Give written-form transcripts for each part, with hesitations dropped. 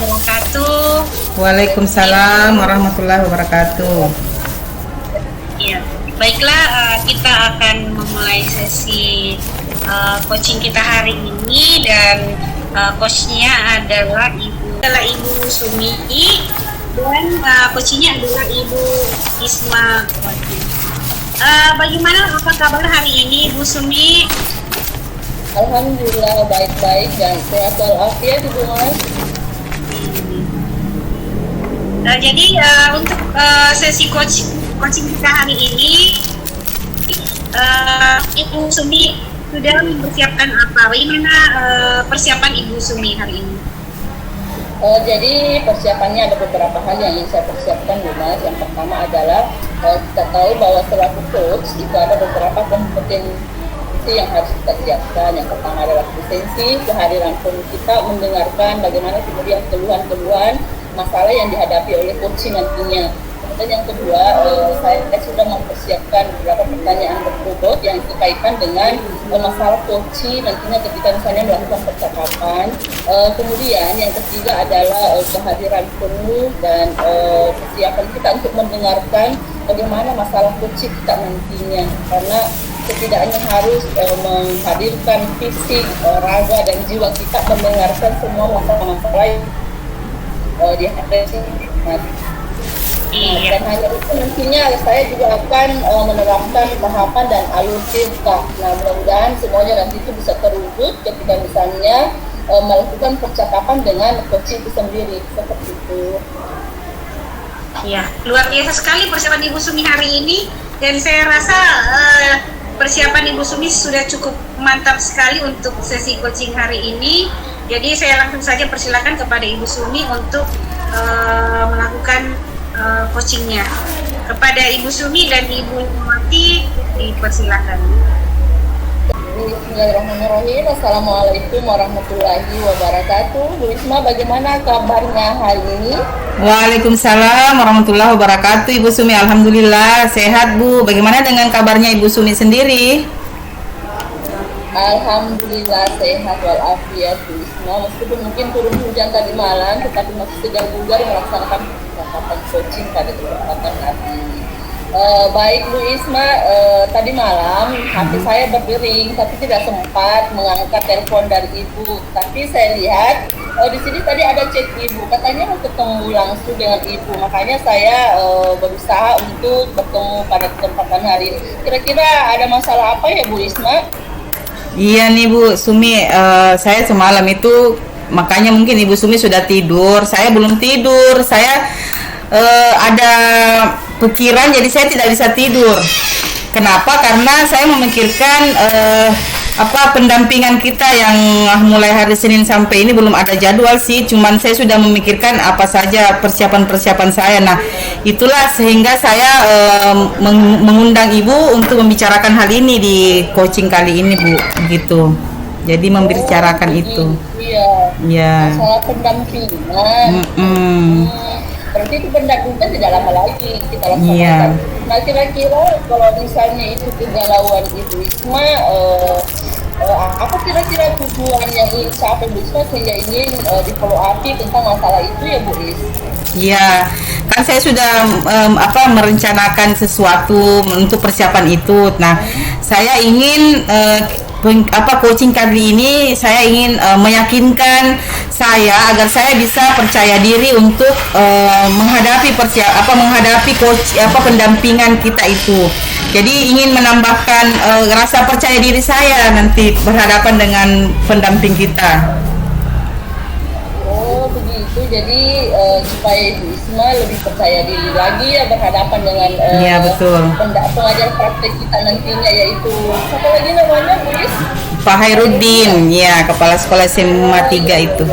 wabarakatuh. Waalaikumsalam warahmatullahi wabarakatuh. Ya, baiklah, kita akan memulai sesi coaching kita hari ini dan coachnya adalah Ibu Sumi dan coachnya adalah Ibu Isma. Bagaimana apa kabar hari ini, Bu Sumi? Alhamdulillah baik-baik dan sehat walafiat Ibu Mas. Jadi untuk sesi coaching kita hari ini, Ibu Sumi sudah mempersiapkan apa? Bagaimana persiapan Ibu Sumi hari ini? Jadi persiapannya ada beberapa hal yang ingin saya persiapkan Bu Mas. Yang pertama adalah kita tahu bahwa selaku coach itu ada beberapa kompetensi yang harus kita siapkan. Yang pertama adalah presensi, kehadiran pun kita mendengarkan bagaimana kemudian keluhan-keluhan masalah yang dihadapi oleh coaching nantinya. Kemudian yang kedua, saya sudah mempersiapkan beberapa pertanyaan berbobot yang berkaitan dengan masalah coaching nantinya ketika misalnya melakukan percakapan. Kemudian yang ketiga adalah kehadiran penuh dan persiapan kita untuk mendengarkan bagaimana masalah coaching kita nantinya, karena setidaknya harus menghadirkan fisik, raga dan jiwa kita mendengarkan semua masalah-masalah yang dihadapi. Iya. Dan hanya itu nantinya saya juga akan menerapkan tahapan dan alur cerita. Nah, mudah-mudahan semuanya nanti itu bisa terwujud ketika misalnya melakukan percakapan dengan coaching itu sendiri, seperti itu. Ya, luar biasa sekali persiapan Ibu Sumi hari ini, dan saya rasa persiapan Ibu Sumi sudah cukup mantap sekali untuk sesi coaching hari ini. Jadi saya langsung saja persilakan kepada Ibu Sumi untuk melakukan coachingnya. Kepada Ibu Sumi dan Ibu Mati dipersilakan. Bismillahirrahmanirrahim. Assalamualaikum warahmatullahi wabarakatuh. Bu Isma, bagaimana kabarnya hari ini? Waalaikumsalam warahmatullahi wabarakatuh. Ibu Sumi, alhamdulillah sehat Bu. Bagaimana dengan kabarnya Ibu Sumi sendiri? Alhamdulillah sehat walafiat Bu Isma. Meskipun mungkin turun hujan tadi malam, tetapi masih segar bugar melaksanakan percakapan coaching pada kesempatan hari ini. Baik Bu Isma, tadi malam HP saya berdering tapi tidak sempat mengangkat telepon dari Ibu. Tapi saya lihat di sini tadi ada chat Ibu, katanya mau ketemu langsung dengan Ibu. Makanya saya berusaha untuk bertemu pada kesempatan hari ini. Kira-kira ada masalah apa ya Bu Isma? Iya nih Bu Sumi, saya semalam itu makanya mungkin Ibu Sumi sudah tidur. Saya belum tidur. Saya ada pikiran jadi saya tidak bisa tidur. Kenapa? Karena saya memikirkan pendampingan kita yang mulai hari Senin sampai ini belum ada jadwal sih. Cuman saya sudah memikirkan apa saja persiapan-persiapan saya. Nah, itulah sehingga saya mengundang Ibu untuk membicarakan hal ini di coaching kali ini Bu, gitu. Jadi membicarakan itu. Iya. Iya. Masalah pendampingan. Berarti itu pendampingan tidak lama lagi kita laksanakan. Iya. Nah, kira-kira kalau misalnya itu kegalauan Ibu Isma, apa kira-kira tujuan yang ingin sampai Bu Isma sehingga ingin di follow up tentang masalah itu ya Bu Is? Iya, kan saya sudah merencanakan sesuatu untuk persiapan itu. Nah, saya ingin coaching kali ini saya ingin meyakinkan saya agar saya bisa percaya diri untuk menghadapi pendampingan kita itu. Jadi ingin menambahkan rasa percaya diri saya nanti berhadapan dengan pendamping kita. Oh begitu, jadi supaya Ibu Isma lebih percaya diri lagi ya berhadapan dengan Iya betul. pengajar praktek kita nantinya, yaitu siapa lagi namanya Bu Is? Pak Hairudin, ya kepala sekolah SMA 3 itu.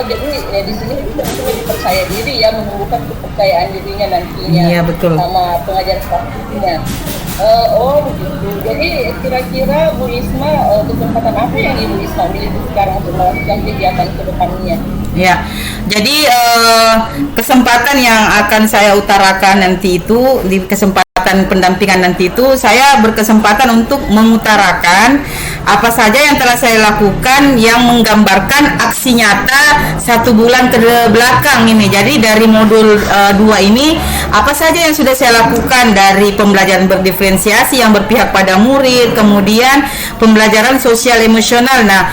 Jadi di sini Ibu Isma lebih percaya diri ya, menumbuhkan kepercayaan dirinya nantinya. Iya betul. Sama pengajar prakteknya. Begitu. Jadi kira-kira Bu Isma kesempatan apa yang Ibu Isma miliki sekarang untuk melakukan kegiatan ke depannya? Ya, jadi kesempatan yang akan saya utarakan nanti itu di kesempatan pendampingan nanti itu saya berkesempatan untuk mengutarakan apa saja yang telah saya lakukan yang menggambarkan aksi nyata 1 bulan ke belakang ini. Jadi dari modul 2 ini apa saja yang sudah saya lakukan dari pembelajaran berdiferensiasi yang berpihak pada murid, kemudian pembelajaran sosial emosional. Nah,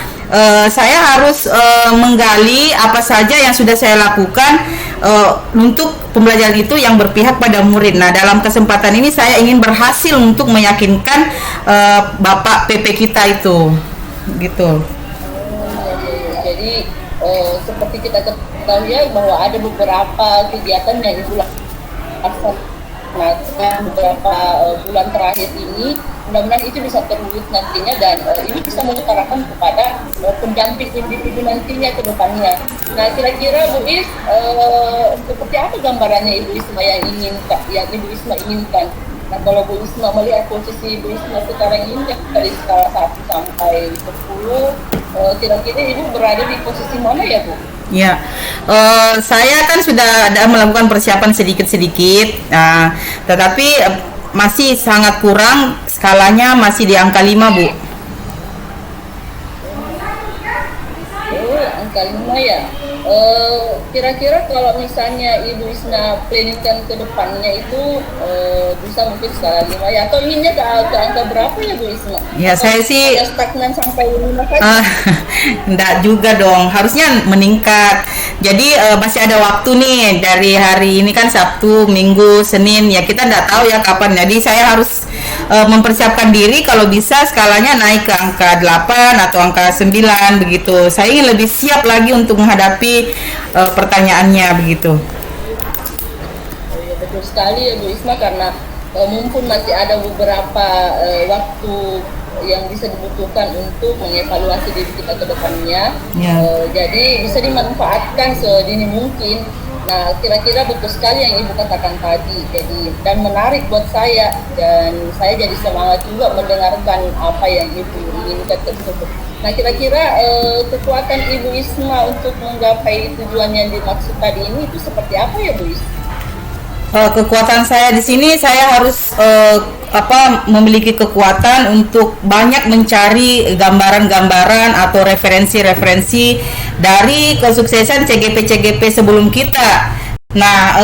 saya harus menggali apa saja yang sudah saya lakukan untuk pembelajaran itu yang berpihak pada murid. Nah, dalam kesempatan ini saya ingin berhasil untuk meyakinkan Bapak PP kita itu, gitu. Jadi seperti kita ketahui ya bahwa ada beberapa kegiatan yang Ibu lakukan beberapa bulan terakhir ini. Mudah-mudahan itu bisa terwujud nantinya dan ini bisa mengutarakan kepada pendamping individu nantinya ke depannya. Nah, kira-kira Bu Is, seperti apa gambarannya Ibu Isma yang Ibu Isma inginkan? Nah, kalau Bu Isma melihat posisi Bu Isma sekarang ini dari skala 1 sampai 10, kira-kira Ibu berada di posisi mana ya Bu? Ya, saya kan sudah ada melakukan persiapan sedikit-sedikit, tetapi masih sangat kurang, skalanya masih di angka 5, Bu. Angka 5 ya. Kira-kira kalau misalnya Ibu Isna planningkan ke depannya itu bisa mungkin skala 5 ya, atau inginnya ke angka berapa ya Bu Isna? Ya, saya sih stagnan sampai 5 saja. enggak juga dong, harusnya meningkat. Jadi masih ada waktu nih, dari hari ini kan Sabtu, Minggu, Senin, ya kita enggak tahu ya kapan. Jadi saya harus mempersiapkan diri kalau bisa skalanya naik ke angka 8 atau angka 9 begitu. Saya ingin lebih siap lagi untuk menghadapi pertanyaannya begitu. Ya, betul sekali ya Bu Isma, karena mumpun masih ada beberapa waktu yang bisa dibutuhkan untuk mengevaluasi diri kita ke depannya. Jadi bisa dimanfaatkan sedini mungkin. Nah, kira-kira betul sekali yang Ibu katakan tadi. Jadi dan menarik buat saya, dan saya jadi semangat juga mendengarkan apa yang Ibu inginkan tersebut. Nah, kira-kira kekuatan Ibu Isma untuk menggapai tujuan yang dimaksud tadi ini itu seperti apa ya Bu Isma? Kekuatan saya di sini, saya harus memiliki kekuatan untuk banyak mencari gambaran-gambaran atau referensi-referensi dari kesuksesan CGP sebelum kita. Nah,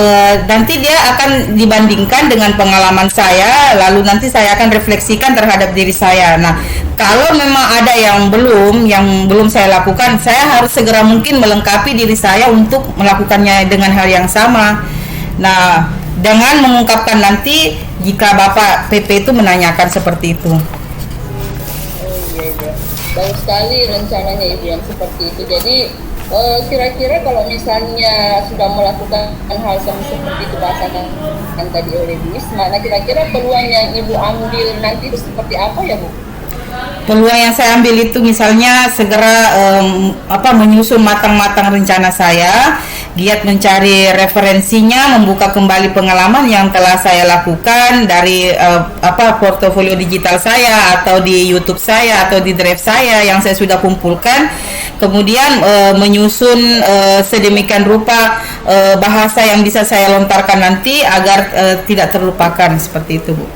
nanti dia akan dibandingkan dengan pengalaman saya, lalu nanti saya akan refleksikan terhadap diri saya. Nah, kalau memang ada yang belum saya lakukan, saya harus segera mungkin melengkapi diri saya untuk melakukannya dengan hal yang sama. Nah, dengan mengungkapkan nanti jika Bapak PP itu menanyakan seperti itu. Iya. Bagus sekali rencananya Ibu yang seperti itu. Jadi kira-kira kalau misalnya sudah melakukan hal seperti itu bahasakan tadi oleh Bu Isma, nah kira-kira peluang yang Ibu ambil nanti itu seperti apa ya Bu? Peluang yang saya ambil itu misalnya segera menyusun matang-matang rencana saya, giat mencari referensinya, membuka kembali pengalaman yang telah saya lakukan dari portofolio digital saya atau di YouTube saya atau di Drive saya yang saya sudah kumpulkan. Kemudian menyusun sedemikian rupa bahasa yang bisa saya lontarkan nanti agar tidak terlupakan, seperti itu Bu.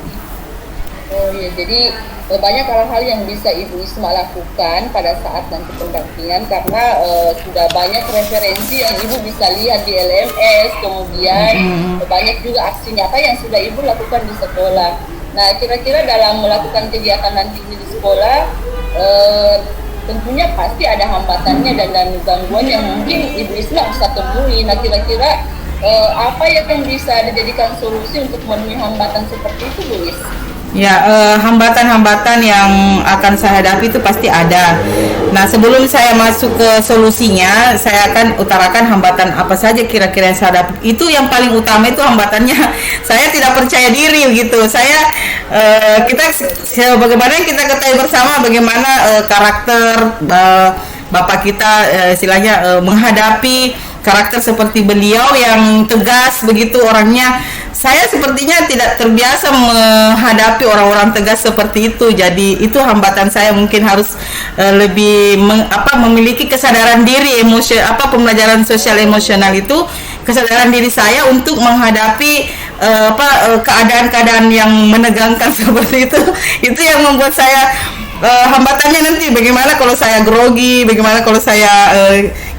Oh iya, jadi banyak hal-hal yang bisa Ibu Isma lakukan pada saat nanti pendampingan, karena sudah banyak referensi yang Ibu bisa lihat di LMS, kemudian banyak juga aksi nyata yang sudah Ibu lakukan di sekolah. Nah, kira-kira dalam melakukan kegiatan nanti di sekolah, tentunya pasti ada hambatannya dan gangguan yang mungkin Ibu Isma bisa temui. Nah, kira-kira apa yang bisa dijadikan solusi untuk memenuhi hambatan seperti itu, Bu Is? Ya, hambatan-hambatan yang akan saya hadapi itu pasti ada. Nah, sebelum saya masuk ke solusinya, saya akan utarakan hambatan apa saja kira-kira yang saya hadapi. Itu yang paling utama itu hambatannya. Saya tidak percaya diri gitu. Bagaimana kita ketahui bersama bagaimana karakter Bapak kita istilahnya menghadapi karakter seperti beliau yang tegas begitu orangnya. saya sepertinya tidak terbiasa menghadapi orang-orang tegas seperti itu. Jadi itu hambatan saya, mungkin harus lebih memiliki kesadaran diri pembelajaran sosial emosional itu, kesadaran diri saya untuk menghadapi keadaan-keadaan yang menegangkan seperti itu. Itu yang membuat saya hambatannya nanti bagaimana kalau saya grogi, bagaimana kalau saya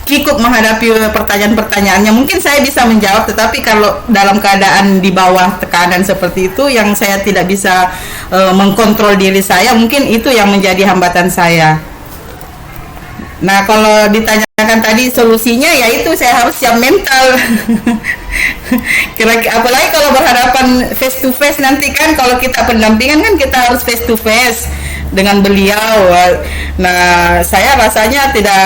kikuk menghadapi pertanyaan-pertanyaannya. Mungkin saya bisa menjawab, tetapi kalau dalam keadaan di bawah tekanan seperti itu yang saya tidak bisa mengkontrol diri saya, mungkin itu yang menjadi hambatan saya. Nah, kalau ditanyakan tadi solusinya, yaitu saya harus siap mental. Kira-kira apalagi kalau berhadapan face to face nanti kan, kalau kita pendampingan kan kita harus face to face dengan beliau. Nah, saya rasanya tidak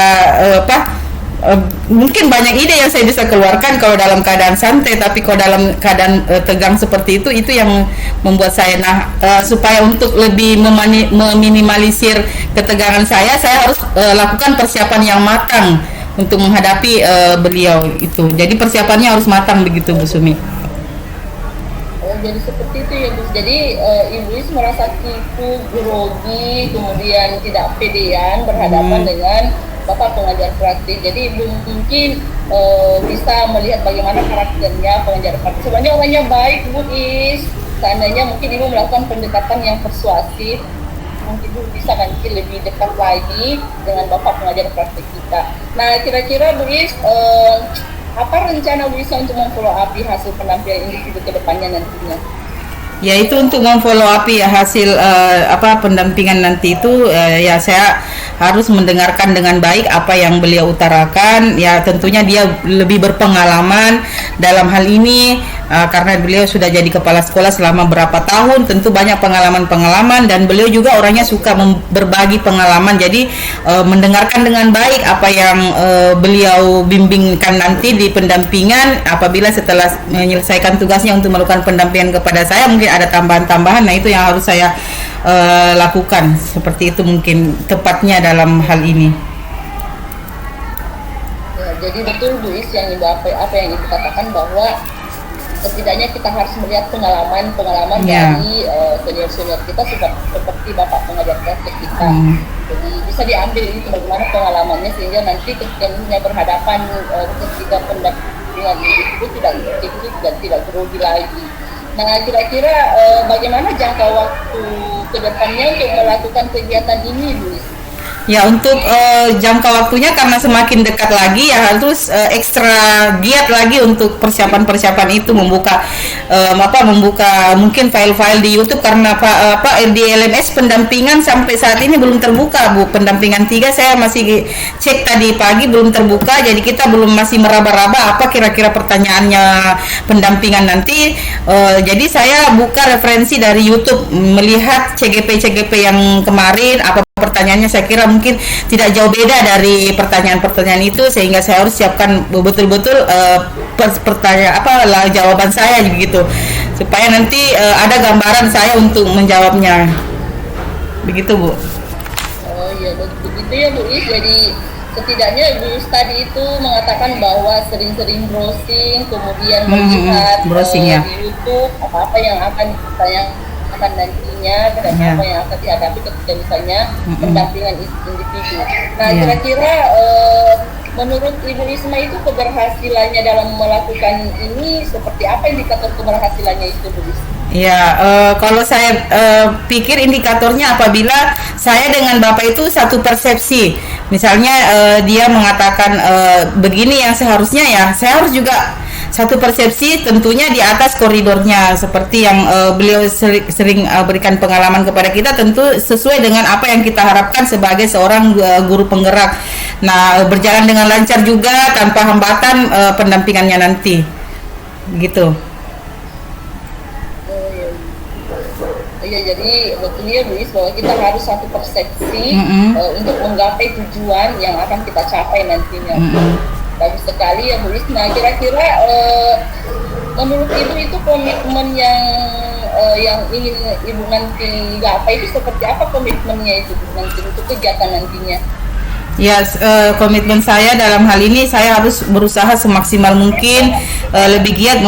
mungkin banyak ide yang saya bisa keluarkan kalau dalam keadaan santai, tapi kalau dalam keadaan tegang seperti itu yang membuat saya supaya untuk lebih meminimalisir ketegangan saya harus lakukan persiapan yang matang untuk menghadapi beliau itu. Jadi persiapannya harus matang begitu, Bu Sumi. Jadi seperti itu ya, Bu. Jadi Ibu Is merasa kiku, grogi, kemudian tidak pedean berhadapan dengan Bapak pengajar praktik. Jadi Ibu mungkin bisa melihat bagaimana karakternya pengajar praktik. Sebenarnya orangnya baik, Bu Is. Seandainya mungkin Ibu melakukan pendekatan yang persuasif, mungkin Ibu bisa nanti lebih dekat lagi dengan Bapak pengajar praktik kita. Nah, kira-kira Bu Is, apa rencana Bu Is untuk memfollow up hasil penampilan individu ke depannya nantinya? Yaitu untuk memfollow up hasil pendampingan nanti itu, ya saya harus mendengarkan dengan baik apa yang beliau utarakan. Ya tentunya dia lebih berpengalaman dalam hal ini karena beliau sudah jadi kepala sekolah selama berapa tahun, tentu banyak pengalaman-pengalaman, dan beliau juga orangnya suka berbagi pengalaman. Jadi mendengarkan dengan baik apa yang beliau bimbingkan nanti di pendampingan. Apabila setelah menyelesaikan tugasnya untuk melakukan pendampingan kepada saya, mungkin ada tambahan-tambahan. Nah, itu yang harus saya lakukan. Seperti itu mungkin tepatnya dalam hal ini. Ya, jadi betul Bu Is yang apa yang Ibu katakan, bahwa setidaknya kita harus melihat pengalaman dari senior-senior kita seperti Bapak pengajar praktik kita. Jadi bisa diambil itu bagaimana pengalamannya, sehingga nanti ketika berhadapan ketika pendampingan itu tidak grogi lagi. Nah, kira-kira bagaimana jangka waktu ke depannya untuk melakukan kegiatan ini, Bu Is? Ya, untuk jangka waktunya karena semakin dekat lagi ya harus ekstra giat lagi untuk persiapan itu, membuka mungkin file-file di YouTube, karena di LMS pendampingan sampai saat ini belum terbuka, Bu. Pendampingan 3 saya masih cek tadi pagi belum terbuka, jadi kita masih meraba-raba apa kira-kira pertanyaannya pendampingan nanti. Jadi saya buka referensi dari YouTube, melihat CGP yang kemarin, apa pertanyaannya, saya kira mungkin tidak jauh beda dari pertanyaan-pertanyaan itu, sehingga saya harus siapkan betul-betul jawaban saya begitu, supaya nanti ada gambaran saya untuk menjawabnya begitu, Bu. Oh iya, begitu ya Bu Is. Jadi setidaknya Bu Is tadi itu mengatakan bahwa sering-sering browsing, kemudian melihat ya, di YouTube apa-apa yang akan ditanyakan nantinya dan apa yang akan dihadapi ketika misalnya pendampingan individu. Nah, kira-kira menurut Ibu Isma itu keberhasilannya dalam melakukan ini seperti apa indikator keberhasilannya itu, Bu Isma? Ya, kalau saya pikir indikatornya apabila saya dengan Bapak itu satu persepsi. Misalnya dia mengatakan begini yang seharusnya, ya saya harus juga satu persepsi, tentunya di atas koridornya, seperti yang beliau sering berikan pengalaman kepada kita, tentu sesuai dengan apa yang kita harapkan sebagai seorang guru penggerak. Nah, berjalan dengan lancar juga tanpa hambatan pendampingannya nanti, gitu. Iya, jadi betulnya Bu Is bahwa kita harus satu persepsi untuk menggapai tujuan yang akan kita capai nantinya. Bagus sekali ya Bu Is. Nah, kira-kira menurut Ibu itu komitmen yang ingin Ibu nanti gapai itu seperti apa komitmennya itu nanti untuk kegiatan nantinya? Ya, komitmen saya dalam hal ini saya harus berusaha semaksimal mungkin, lebih giat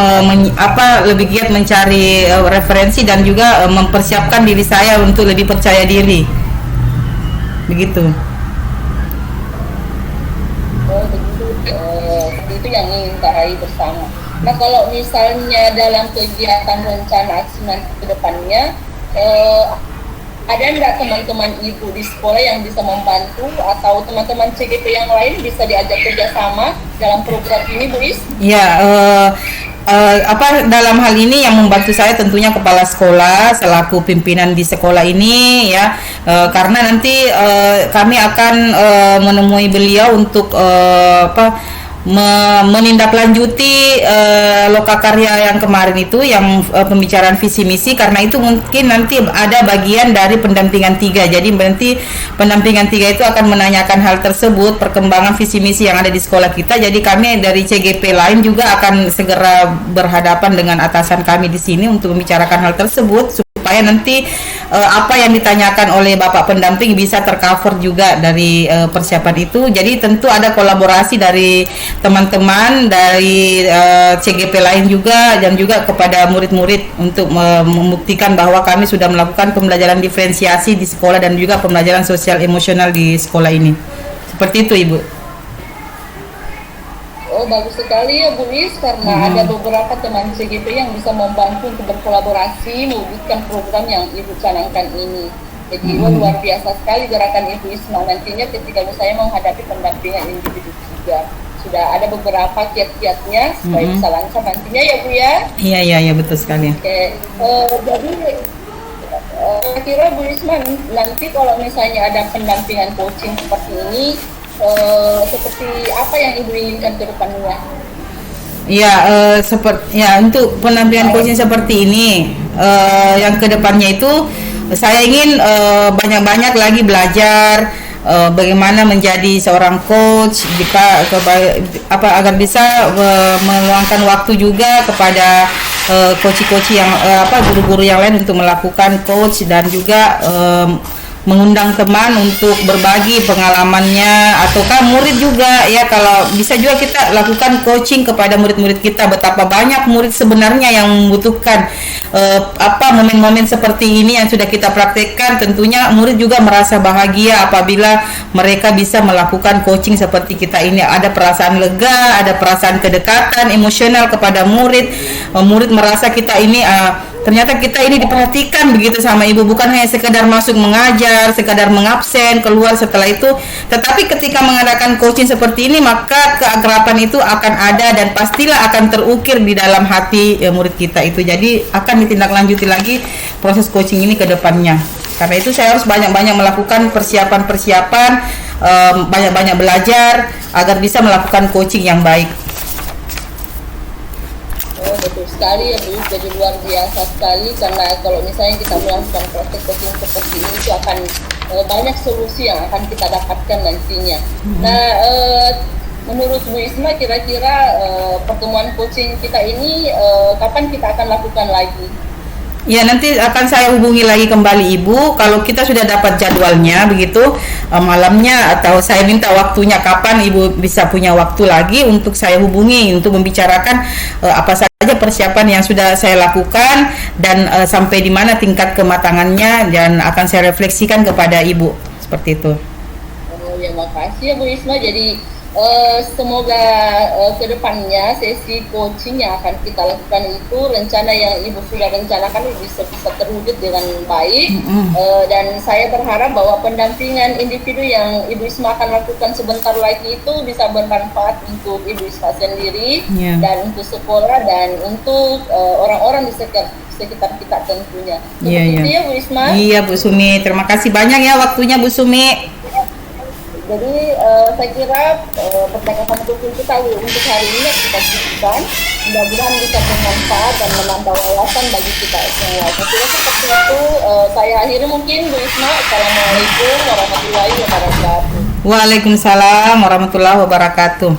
lebih giat mencari referensi dan juga mempersiapkan diri saya untuk lebih percaya diri. Begitu. Oh begitu, itu yang ingin kita raih bersama. Nah kalau misalnya dalam kegiatan rencana aksi nanti ke depannya, ada nggak teman-teman ibu di sekolah yang bisa membantu atau teman-teman CGP yang lain bisa diajak kerjasama dalam program ini, Bu Is? Ya, dalam hal ini yang membantu saya tentunya kepala sekolah selaku pimpinan di sekolah ini ya, karena nanti kami akan menemui beliau untuk menindaklanjuti lokakarya yang kemarin itu yang pembicaraan visi misi, karena itu mungkin nanti ada bagian dari pendampingan 3. Jadi nanti pendampingan 3 itu akan menanyakan hal tersebut, perkembangan visi misi yang ada di sekolah kita. Jadi kami dari CGP lain juga akan segera berhadapan dengan atasan kami di sini untuk membicarakan hal tersebut supaya nanti apa yang ditanyakan oleh Bapak pendamping bisa tercover juga dari persiapan itu. Jadi tentu ada kolaborasi dari teman-teman dari CGP lain juga dan juga kepada murid-murid untuk membuktikan bahwa kami sudah melakukan pembelajaran diferensiasi di sekolah dan juga pembelajaran sosial emosional di sekolah ini. Seperti itu, Ibu. Oh bagus sekali ya Bu Is, karena ada beberapa teman CGP yang bisa membantu untuk berkolaborasi mewujudkan program yang Ibu canangkan ini. Jadi luar biasa sekali gerakan Ibu Isma nantinya ketika misalnya menghadapi pendampingan individu juga. Sudah ada beberapa kiat-kiatnya supaya bisa lancar nantinya ya Bu ya. Iya betul sekali. Oke, jadi kira Bu Isma nanti kalau misalnya ada pendampingan coaching seperti ini, seperti apa yang Ibu inginkan ke depannya? Ya, untuk pendampingan coaching seperti ini, yang kedepannya itu saya ingin banyak-banyak lagi belajar bagaimana menjadi seorang coach, agar bisa meluangkan waktu juga kepada coach-coach yang guru-guru yang lain untuk melakukan coach, dan juga mengundang teman untuk berbagi pengalamannya, ataukah murid juga ya, kalau bisa juga kita lakukan coaching kepada murid-murid kita, betapa banyak murid sebenarnya yang membutuhkan momen-momen seperti ini yang sudah kita praktekkan. Tentunya murid juga merasa bahagia apabila mereka bisa melakukan coaching seperti kita ini, ada perasaan lega, ada perasaan kedekatan emosional kepada murid. Murid merasa kita ini ternyata kita ini diperhatikan begitu sama ibu, bukan hanya sekedar masuk mengajar, sekadar mengabsen, keluar setelah itu. Tetapi ketika mengadakan coaching seperti ini, maka keakraban itu akan ada dan pastilah akan terukir di dalam hati murid kita itu. Jadi akan ditindaklanjuti lagi proses coaching ini ke depannya. Karena itu saya harus banyak-banyak melakukan persiapan-persiapan, banyak-banyak belajar agar bisa melakukan coaching yang baik. Oh betul sekali ya Bu, jadi luar biasa sekali, karena kalau misalnya kita melakukan proses coaching seperti ini itu akan banyak solusi yang akan kita dapatkan nantinya. Nah menurut Bu Isma kira-kira pertemuan coaching kita ini kapan kita akan lakukan lagi? Ya, nanti akan saya hubungi lagi kembali Ibu kalau kita sudah dapat jadwalnya begitu, malamnya, atau saya minta waktunya kapan Ibu bisa punya waktu lagi untuk saya hubungi untuk membicarakan apa saja persiapan yang sudah saya lakukan dan sampai di mana tingkat kematangannya, dan akan saya refleksikan kepada Ibu seperti itu. Oh ya, makasih ya Bu Isma. Jadi semoga kedepannya sesi coaching yang akan kita lakukan itu, rencana yang Ibu sudah rencanakan bisa terwujud dengan baik. Dan saya berharap bahwa pendampingan individu yang Ibu Isma akan lakukan sebentar lagi itu bisa bermanfaat untuk Ibu Isma sendiri, dan untuk sekolah, dan untuk orang-orang di sekitar kita tentunya. Itu ya Bu Isma. Iya Bu Sumi, terima kasih banyak ya waktunya Bu Sumi. Jadi saya kira percakapan coaching kita untuk hari ini kita cukupkan. Mudah-mudahan bisa bermanfaat dan menambah wawasan bagi kita semua. Saya kira seperti itu. Saya akhiri mungkin Bu Isma. Assalamualaikum warahmatullahi wabarakatuh. Waalaikumsalam warahmatullahi wabarakatuh.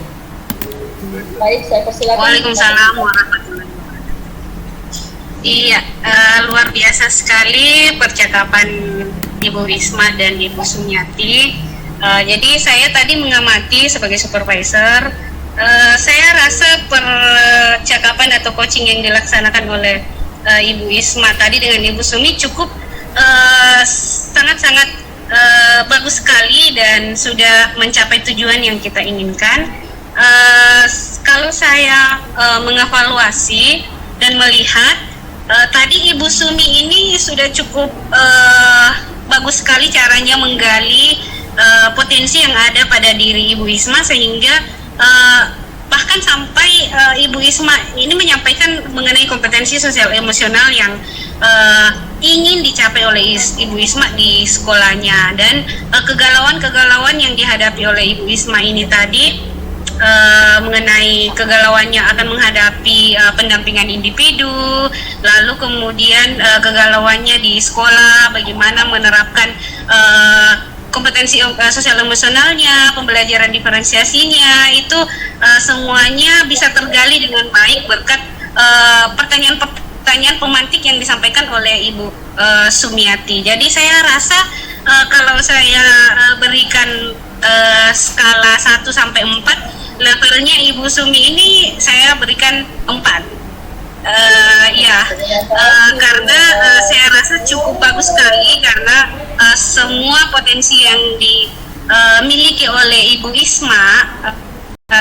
Baik, saya persilakan. Waalaikumsalam warahmatullahi wabarakatuh. Iya, luar biasa sekali percakapan Ibu Isma dan Ibu Sumiati. Jadi saya tadi mengamati sebagai supervisor, saya rasa percakapan atau coaching yang dilaksanakan oleh Ibu Isma tadi dengan Ibu Sumi cukup sangat-sangat bagus sekali dan sudah mencapai tujuan yang kita inginkan. Kalau saya mengevaluasi dan melihat tadi Ibu Sumi ini sudah cukup bagus sekali caranya menggali potensi yang ada pada diri Ibu Isma sehingga bahkan sampai Ibu Isma ini menyampaikan mengenai kompetensi sosial emosional yang ingin dicapai oleh Ibu Isma di sekolahnya, dan kegalauan-kegalauan yang dihadapi oleh Ibu Isma ini tadi mengenai kegalauannya akan menghadapi pendampingan individu, lalu kemudian kegalauannya di sekolah, bagaimana menerapkan kompetensi sosial emosionalnya, pembelajaran diferensiasinya, itu semuanya bisa tergali dengan baik berkat pertanyaan pemantik yang disampaikan oleh Ibu Sumiati. Jadi saya rasa kalau saya berikan skala 1 sampai 4, levelnya Ibu Sumi ini saya berikan 4. Karena saya rasa cukup bagus sekali karena semua potensi yang dimiliki oleh Ibu Isma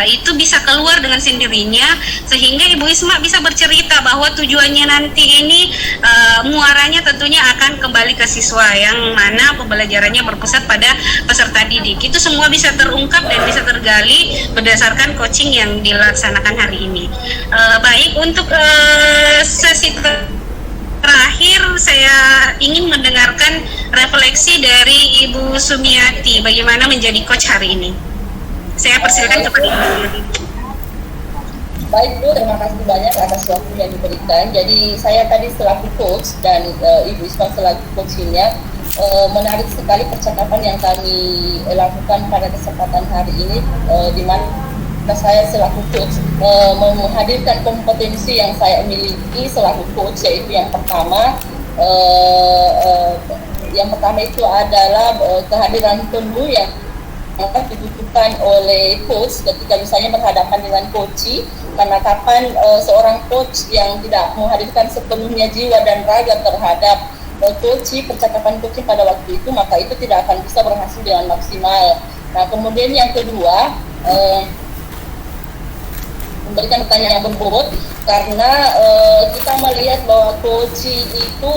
itu bisa keluar dengan sendirinya, sehingga Ibu Isma bisa bercerita bahwa tujuannya nanti ini muaranya tentunya akan kembali ke siswa yang mana pembelajarannya berpusat pada peserta didik. Itu semua bisa terungkap dan bisa tergali berdasarkan coaching yang dilaksanakan hari ini. Baik, untuk sesi terakhir saya ingin mendengarkan refleksi dari Ibu Sumiati bagaimana menjadi coach hari ini. Saya persilakan kepada Ibu Sumiati. Baik Bu, terima kasih banyak atas waktu yang diberikan. Jadi saya tadi selaku coach dan Ibu Isma selaku coachnya, menarik sekali percakapan yang kami lakukan pada kesempatan hari ini, di mana saya selaku coach menghadirkan kompetensi yang saya miliki selaku coach, yaitu yang pertama itu adalah kehadiran tunggu yang akan dibutuhkan oleh coach ketika misalnya berhadapan dengan coachee, karena kapan seorang coach yang tidak menghadirkan sepenuhnya jiwa dan raga terhadap coachee, percakapan coaching pada waktu itu, maka itu tidak akan bisa berhasil dengan maksimal. Nah, kemudian yang kedua, memberikan pertanyaan yang berbobot, karena kita melihat bahwa coaching itu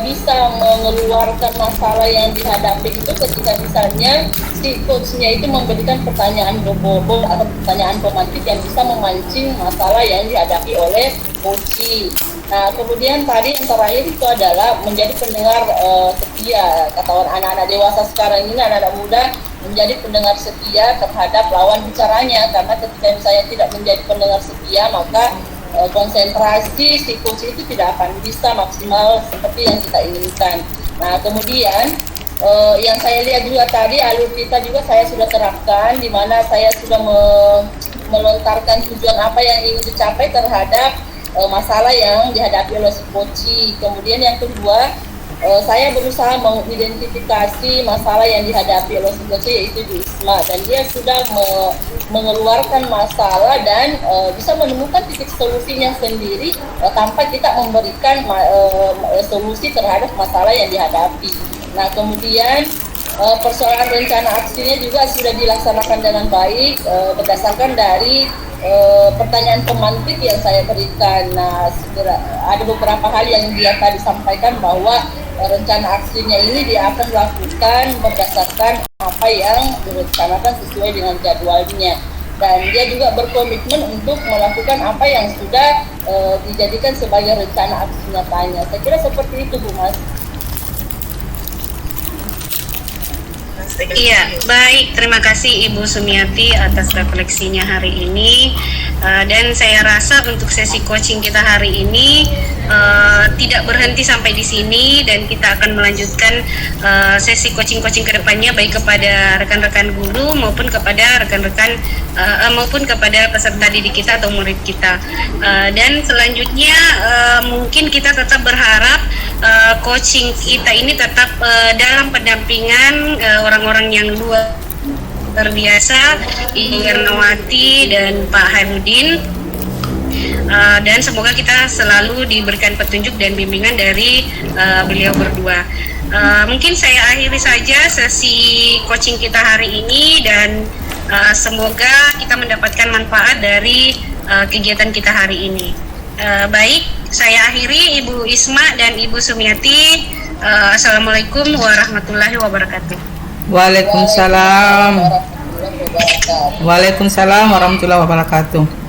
bisa mengeluarkan masalah yang dihadapi itu ketika misalnya si coachnya itu memberikan pertanyaan berbobot atau pertanyaan pemantik yang bisa memancing masalah yang dihadapi oleh coaching. Nah, kemudian tadi yang terakhir itu adalah menjadi pendengar setia. Kata anak-anak dewasa sekarang ini, anak-anak muda, menjadi pendengar setia terhadap lawan bicaranya, karena ketika misalnya tidak menjadi pendengar setia, maka konsentrasi si coach itu tidak akan bisa maksimal seperti yang kita inginkan. Nah, kemudian yang saya lihat juga tadi, alur kita juga saya sudah terapkan, di mana saya sudah melontarkan tujuan apa yang ingin dicapai terhadap masalah yang dihadapi oleh si coach. Kemudian yang kedua, saya berusaha mengidentifikasi masalah yang dihadapi oleh si coach, yaitu Bu Isma, dan dia sudah mengeluarkan masalah dan bisa menemukan titik solusinya sendiri tanpa kita memberikan solusi terhadap masalah yang dihadapi. Nah, kemudian persoalan rencana aksinya juga sudah dilaksanakan dengan baik berdasarkan dari pertanyaan pemantik yang saya berikan. Nah, ada beberapa hal yang dia tadi sampaikan bahwa rencana aksinya ini dia akan lakukan berdasarkan apa yang direncanakan sesuai dengan jadwalnya, dan dia juga berkomitmen untuk melakukan apa yang sudah dijadikan sebagai rencana aksi nyatanya. Saya kira seperti itu, Bu Mas. Iya, baik. Terima kasih Ibu Sumiati atas refleksinya hari ini. Dan saya rasa untuk sesi coaching kita hari ini tidak berhenti sampai di sini, dan kita akan melanjutkan sesi coaching-coaching ke depannya, baik kepada rekan-rekan guru maupun kepada rekan-rekan maupun kepada peserta didik kita atau murid kita. Dan selanjutnya mungkin kita tetap berharap coaching kita ini tetap dalam pendampingan orang-orang yang luar luar biasa, Ibu Ernawati dan Pak Hairudin. Dan semoga kita selalu diberikan petunjuk dan bimbingan dari beliau berdua. Mungkin saya akhiri saja sesi coaching kita hari ini, dan semoga kita mendapatkan manfaat dari kegiatan kita hari ini. Baik, saya akhiri, Ibu Isma dan Ibu Sumiati. Assalamualaikum warahmatullahi wabarakatuh. Waalaikumsalam. Waalaikumsalam warahmatullahi wabarakatuh.